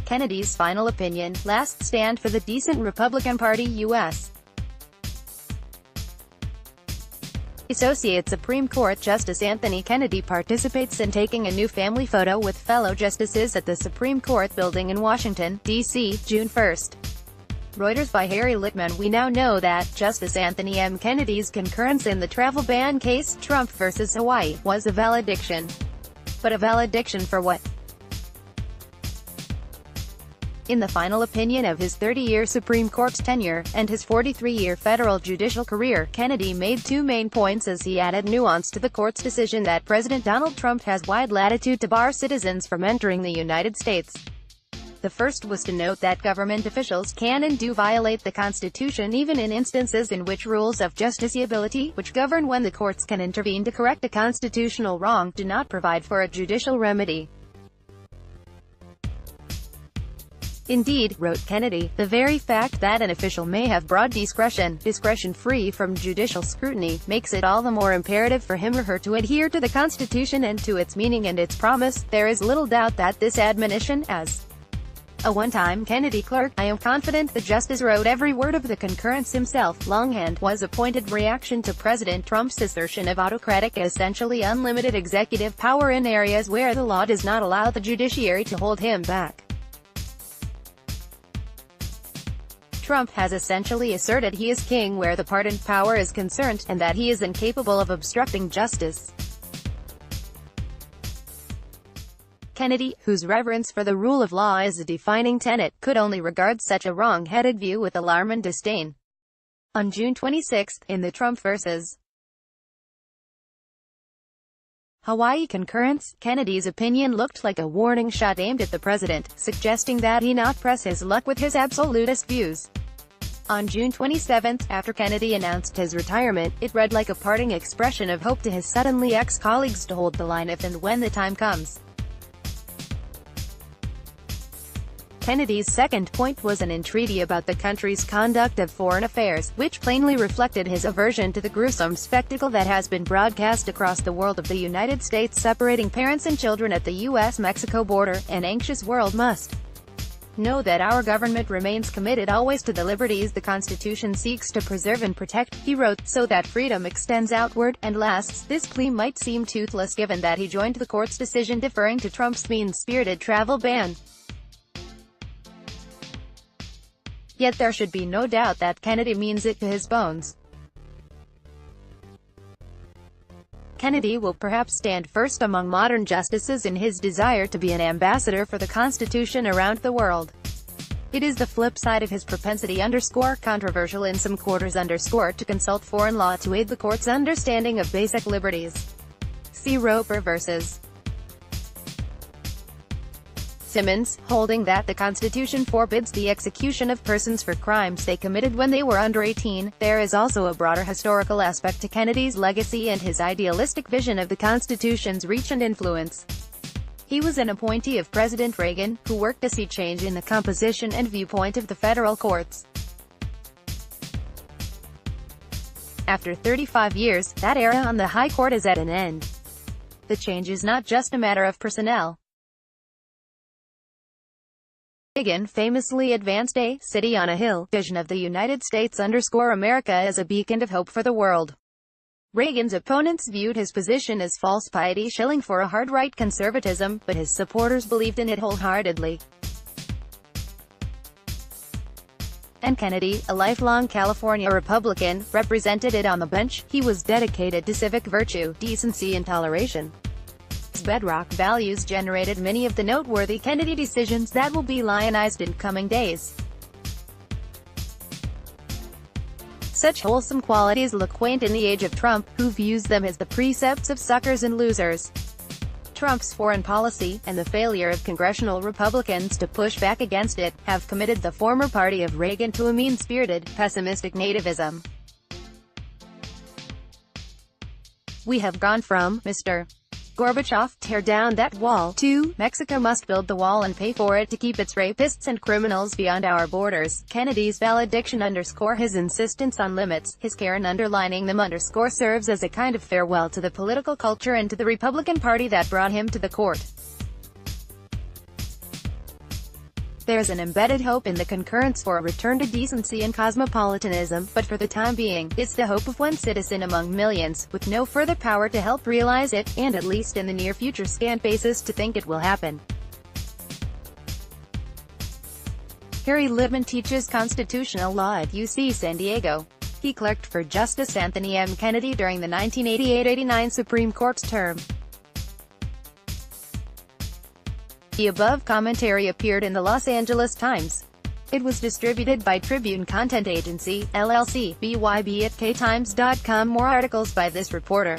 Kennedy's final opinion, last stand for the decent Republican Party U.S. Associate Supreme Court Justice Anthony Kennedy participates in taking a new family photo with fellow justices at the Supreme Court building in Washington, D.C., June 1. Reuters by Harry LitmanWe now know that Justice Anthony M. Kennedy's concurrence in the travel ban case, Trump versus Hawaii, was a valediction. But a valediction for what? In the final opinion of his 30-year Supreme Court tenure, and his 43-year federal judicial career, Kennedy made two main points as he added nuance to the court's decision that President Donald Trump has wide latitude to bar citizens from entering the United States. The first was to note that government officials can and do violate the Constitution even in instances in which rules of justiciability, which govern when the courts can intervene to correct a constitutional wrong, do not provide for a judicial remedy. Indeed, wrote Kennedy, the very fact that an official may have broad discretion free from judicial scrutiny, makes it all the more imperative for him or her to adhere to the Constitution and to its meaning and its promise. There is little doubt that this admonition, as a one-time Kennedy clerk, I am confident the justice wrote every word of the concurrence himself, longhand, was a pointed reaction to President Trump's assertion of autocratic, essentially unlimited executive power in areas where the law does not allow the judiciary to hold him back. Trump has essentially asserted he is king where the pardon power is concerned, and that he is incapable of obstructing justice. Kennedy, whose reverence for the rule of law is a defining tenet, could only regard such a wrong-headed view with alarm and disdain. On June 26, in the Trump vs. Hawaii concurrence, Kennedy's opinion looked like a warning shot aimed at the president, suggesting that he not press his luck with his absolutist views. On June 27, after Kennedy announced his retirement, it read like a parting expression of hope to his suddenly ex-colleagues to hold the line if and when the time comes. Kennedy's second point was an entreaty about the country's conduct of foreign affairs, which plainly reflected his aversion to the gruesome spectacle that has been broadcast across the world of the United States separating parents and children at the U.S.-Mexico border. An anxious world must know that our government remains committed always to the liberties the Constitution seeks to preserve and protect, he wrote, so that freedom extends outward, and lasts. This plea might seem toothless given that he joined the court's decision deferring to Trump's mean-spirited travel ban. Yet there should be no doubt that Kennedy means it to his bones. Kennedy will perhaps stand first among modern justices in his desire to be an ambassador for the Constitution around the world. It is the flip side of his propensity controversial in some quarters to consult foreign law to aid the court's understanding of basic liberties. See Roper vs. Simmons, holding that the Constitution forbids the execution of persons for crimes they committed when they were under 18. There is also a broader historical aspect to Kennedy's legacy and his idealistic vision of the Constitution's reach and influence. He was an appointee of President Reagan, who worked to see change in the composition and viewpoint of the federal courts. After 35 years, that era on the High Court is at an end. The change is not just a matter of personnel. Reagan famously advanced a city on a hill vision of the United States America as a beacon of hope for the world. Reagan's opponents viewed his position as false piety shilling for a hard right conservatism, but his supporters believed in it wholeheartedly. And Kennedy, a lifelong California Republican, represented it on the bench. He was dedicated to civic virtue, decency and toleration. His bedrock values generated many of the noteworthy Kennedy decisions that will be lionized in coming days. Such wholesome qualities look quaint in the age of Trump, who views them as the precepts of suckers and losers. Trump's foreign policy, and the failure of congressional Republicans to push back against it, have committed the former party of Reagan to a mean-spirited, pessimistic nativism. We have gone from, Mr. Gorbachev, tear down that wall, to, Mexico must build the wall and pay for it to keep its rapists and criminals beyond our borders. Kennedy's valediction underscores his insistence on limits. His care in underlining them serves as a kind of farewell to the political culture and to the Republican Party that brought him to the court. There's an embedded hope in the concurrence for a return to decency and cosmopolitanism, but for the time being, it's the hope of one citizen among millions, with no further power to help realize it, and at least in the near future scant basis to think it will happen. Harry Litman teaches constitutional law at UC San Diego. He clerked for Justice Anthony M. Kennedy during the 1988-89 Supreme Court's term. The above commentary appeared in the Los Angeles Times. It was distributed by Tribune Content Agency, LLC, BYB at ktimes.com. More articles by this reporter.